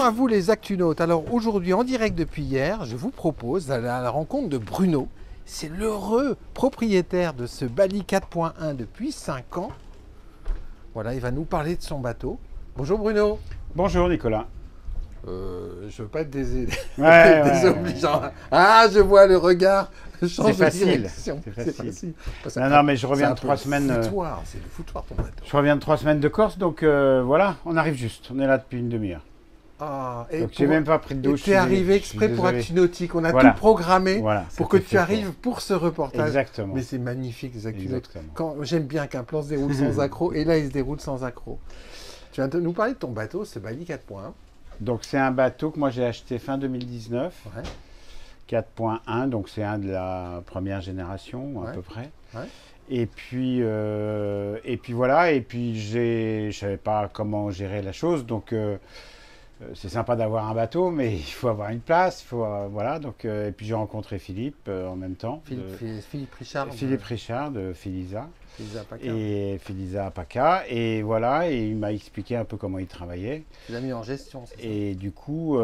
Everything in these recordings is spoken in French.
à vous les Actunautes. Alors aujourd'hui, en direct depuis hier, je vous propose d'aller à la rencontre de Bruno. C'est l'heureux propriétaire de ce Bali 4.1 depuis 5 ans. Voilà, il va nous parler de son bateau. Bonjour Bruno. Bonjour Nicolas. Je veux pas être désobligeant. Ouais. Ah, je vois le regard. C'est facile. C'est facile. Non, mais je reviens de 3 semaines. C'est le foutoir ton bateau. Je reviens de 3 semaines de Corse, donc voilà, on arrive juste. On est là depuis une demi-heure. Ah, donc j'ai même pas pris de douche. Tu es arrivé exprès pour Actunautique. On a tout programmé pour que tu arrives pour ce reportage. Exactement. Mais c'est magnifique les Actunautes. J'aime bien qu'un plan se déroule sans accroc, et là il se déroule sans accroc. Tu vas nous parler de ton bateau, ce Bali 4.1. Donc c'est un bateau que moi j'ai acheté fin 2019. Ouais. 4.1, donc c'est un de la première génération à peu près. Ouais. Et puis voilà, et puis je savais pas comment gérer la chose, donc c'est sympa d'avoir un bateau, mais il faut avoir une place, il faut voilà. Donc et puis j'ai rencontré Philippe en même temps. Philippe Richard. Philippe Richard de Philisa. Paca. Et Philisa Paca, et voilà, et il m'a expliqué un peu comment il travaillait. Tu l'as mis en gestion, c'est ça? Et du coup,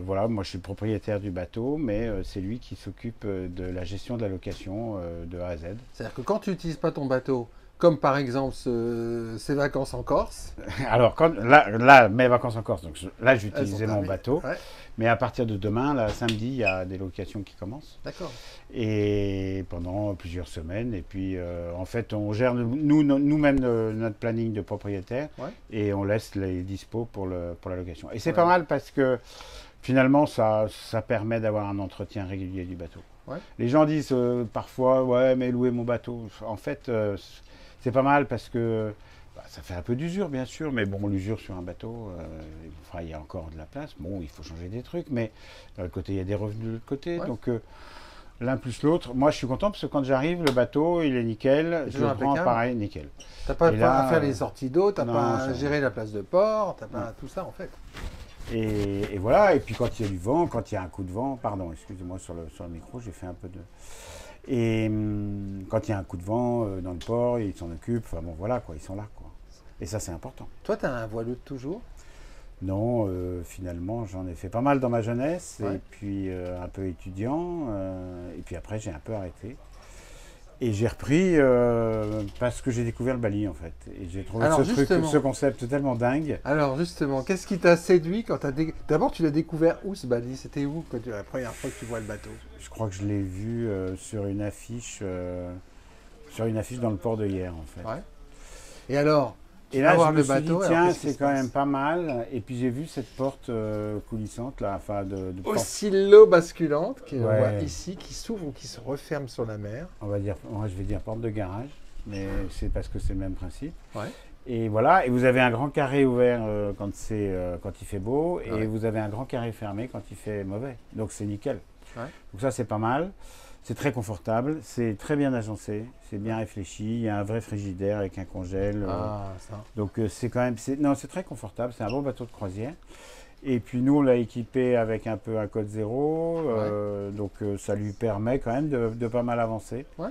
voilà, moi je suis le propriétaire du bateau, mais c'est lui qui s'occupe de la gestion de la location de A à Z. C'est-à-dire que quand tu n'utilises pas ton bateau, comme par exemple ces vacances en Corse. Alors, là, mes vacances en Corse, donc là j'utilisais mon bateau. Ouais. Mais à partir de demain, là, samedi, il y a des locations qui commencent. D'accord. Et pendant plusieurs semaines. Et puis, en fait, on gère nous-mêmes notre planning de propriétaire. Ouais. Et on laisse les dispos pour la location. Et c'est pas mal parce que finalement, ça permet d'avoir un entretien régulier du bateau. Ouais. Les gens disent parfois, ouais, mais louer mon bateau. En fait, c'est pas mal parce que ça fait un peu d'usure, bien sûr, mais bon, l'usure sur un bateau, il y a encore de la place. Bon, il faut changer des trucs, mais d'un autre côté, il y a des revenus de l'autre côté. Ouais. Donc, l'un plus l'autre. Moi, je suis content parce que quand j'arrive, le bateau, il est nickel. Je le prends pareil, nickel. Tu n'as pas à faire les sorties d'eau, tu n'as pas à gérer la place de port, tu n'as pas tout ça, en fait. Et voilà, et puis quand il y a du vent, quand il y a un coup de vent, pardon, excusez-moi sur le micro, j'ai fait un peu de... Et quand il y a un coup de vent dans le port, ils s'en occupent, enfin bon voilà quoi, ils sont là quoi. Et ça c'est important. Toi tu as un voileux de toujours? Non, finalement j'en ai fait pas mal dans ma jeunesse, et puis un peu étudiant, et puis après j'ai un peu arrêté. Et j'ai repris parce que j'ai découvert le Bali en fait. Et j'ai trouvé ce concept tellement dingue. Alors justement, qu'est-ce qui t'a séduit quand tu as D'abord tu l'as découvert où ce Bali? C'était où la première fois que tu vois le bateau? Je crois que je l'ai vu sur une affiche dans le port de Hyères en fait. Ouais. Et alors? Et là, je me suis dit, tiens, c'est quand même pas mal. Et puis j'ai vu cette porte coulissante là, enfin oscillo-basculante qu'on voit ici, qui s'ouvre ou qui se referme sur la mer. On va dire, moi je vais dire porte de garage, mais c'est parce que c'est le même principe. Ouais. Et voilà, et vous avez un grand carré ouvert quand il fait beau, et vous avez un grand carré fermé quand il fait mauvais. Donc c'est nickel. Ouais. Donc ça c'est pas mal. C'est très confortable, c'est très bien agencé, c'est bien réfléchi. Il y a un vrai frigidaire avec un congèle. Donc c'est quand même, c'est très confortable. C'est un bon bateau de croisière. Et puis nous on l'a équipé avec un peu un code zéro, donc ça lui permet quand même de pas mal avancer. Ouais.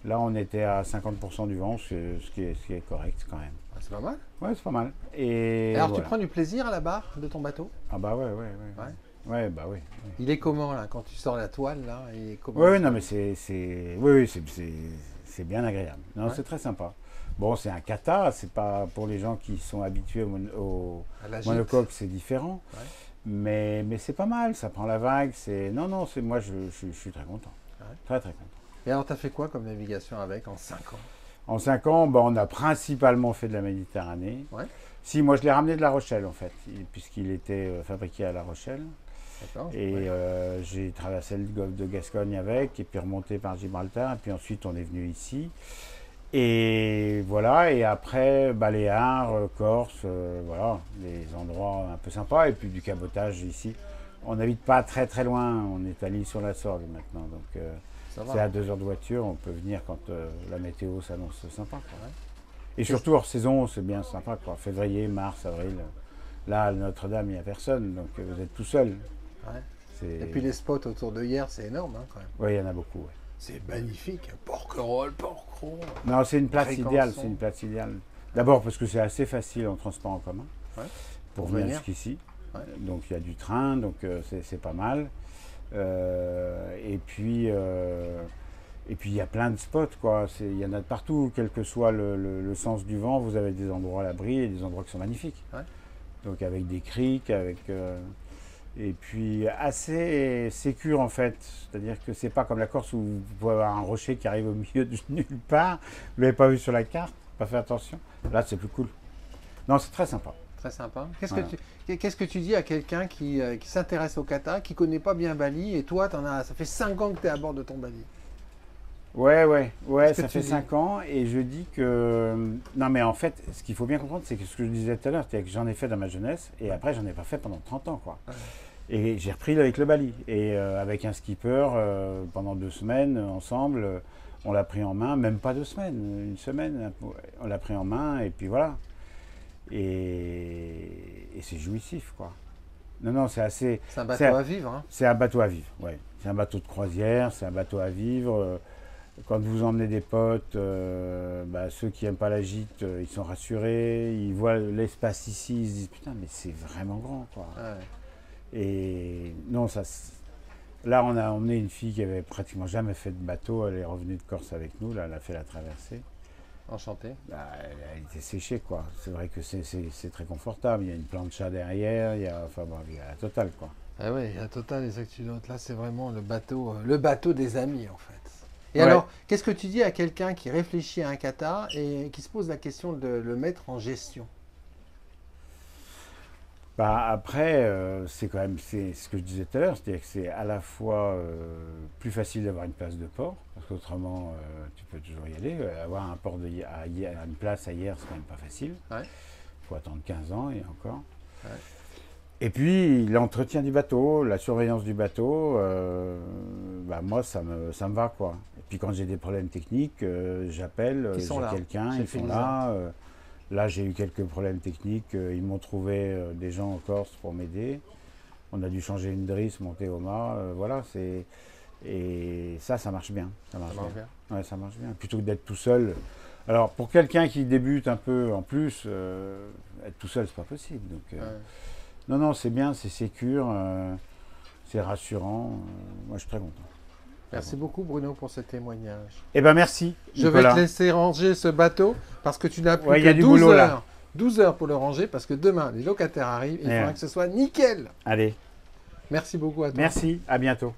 Là on était à 50% du vent, ce qui est correct quand même. C'est pas mal. Ouais, c'est pas mal. Et alors tu prends du plaisir à la barre de ton bateau? Ah bah ouais. Ouais, bah oui. Il est comment là, quand tu sors la toile là? Oui, non mais c'est bien agréable. Non, c'est très sympa. Bon, c'est un kata, c'est pas pour les gens qui sont habitués au monocoque, c'est différent. Ouais. Mais c'est pas mal, ça prend la vague. Moi je suis très content. Ouais. Très très content. Et alors tu as fait quoi comme navigation avec en 5 ans? En 5 ans, on a principalement fait de la Méditerranée. Ouais. Si, moi je l'ai ramené de La Rochelle en fait, puisqu'il était fabriqué à La Rochelle. Et j'ai traversé le golfe de Gascogne avec, et puis remonté par Gibraltar, et puis ensuite on est venu ici. Et voilà, et après Baléares, Corse, voilà, des endroits un peu sympas, et puis du cabotage ici. On n'habite pas très très loin, on est à l'Île-sur-la-Sorgue maintenant, donc c'est à 2 heures de voiture, on peut venir quand la météo s'annonce sympa. Quoi. Et surtout hors saison, c'est bien sympa, quoi. Février, mars, avril. Là, à Notre-Dame, il n'y a personne, donc vous êtes tout seul. Ouais. Et puis les spots autour de hier, c'est énorme quand même. Oui, il y en a beaucoup. Ouais. C'est magnifique, Porquerolles, Porquerolles. Non, c'est une place idéale, c'est une place idéale. D'abord parce que c'est assez facile en transport en commun pour venir jusqu'ici. Ouais. Donc il y a du train, donc c'est pas mal. Et puis il y a plein de spots, quoi. Il y en a de partout, quel que soit le sens du vent, vous avez des endroits à l'abri et des endroits qui sont magnifiques. Ouais. Donc avec des criques, et puis assez sécure en fait. C'est-à-dire que c'est pas comme la Corse où vous pouvez avoir un rocher qui arrive au milieu de nulle part. Vous l'avez pas vu sur la carte, pas fait attention. Là c'est plus cool. Non, c'est très sympa. Très sympa. Qu'est-ce que tu dis à quelqu'un qui s'intéresse au kata, qui connaît pas bien Bali, et toi, ça fait 5 ans que tu es à bord de ton Bali? Ouais, ça fait 5 ans, et je dis que... Non, mais en fait, ce qu'il faut bien comprendre, c'est que ce que je disais tout à l'heure, c'est que j'en ai fait dans ma jeunesse, et après, j'en ai pas fait pendant 30 ans, quoi. Ouais. Et j'ai repris avec le Bali, et avec un skipper, pendant 2 semaines, ensemble, on l'a pris en main, même pas 2 semaines, 1 semaine, on l'a pris en main, et puis voilà. Et c'est jouissif, quoi. Non, c'est assez... C'est un bateau à vivre, hein. C'est un bateau à vivre, ouais. C'est un bateau de croisière, c'est un bateau à vivre. Quand vous emmenez des potes, ceux qui n'aiment pas la gîte, ils sont rassurés, ils voient l'espace ici, ils se disent putain, mais c'est vraiment grand, quoi. Ouais. Et non, là, on a emmené une fille qui avait pratiquement jamais fait de bateau, elle est revenue de Corse avec nous, là, elle a fait la traversée. Enchanté. Elle était séchée, quoi. C'est vrai que c'est très confortable, il y a une plancha derrière, il y a la totale, quoi. Ah ouais, il y a la totale, les accidents. Là, c'est vraiment le bateau des amis, en fait. Et ouais. Alors, qu'est-ce que tu dis à quelqu'un qui réfléchit à un kata et qui se pose la question de le mettre en gestion? Après, c'est quand même ce que je disais tout à l'heure, c'est-à-dire que c'est à la fois plus facile d'avoir une place de port, parce qu'autrement, tu peux toujours y aller. Avoir un port une place à hier, c'est quand même pas facile. Il faut attendre 15 ans et encore. Ouais. Et puis, l'entretien du bateau, la surveillance du bateau, moi, ça me va, quoi. Et puis, quand j'ai des problèmes techniques, j'appelle, j'ai quelqu'un, ils sont là. Là, j'ai eu quelques problèmes techniques. Ils m'ont trouvé des gens en Corse pour m'aider. On a dû changer une drisse, monter au mât. Voilà, et ça marche bien. Ça marche bien. Ouais, ça marche bien. Plutôt que d'être tout seul. Alors, pour quelqu'un qui débute un peu en plus, être tout seul, c'est pas possible. Donc, non, c'est bien, c'est sécure, c'est rassurant. Moi, je suis très content. Merci beaucoup Bruno pour ce témoignage. Eh bien merci. Je vais te laisser ranger ce bateau parce que tu n'as plus que 12 heures pour le ranger parce que demain les locataires arrivent et il faudra que ce soit nickel. Allez. Merci beaucoup à toi. Merci, à bientôt.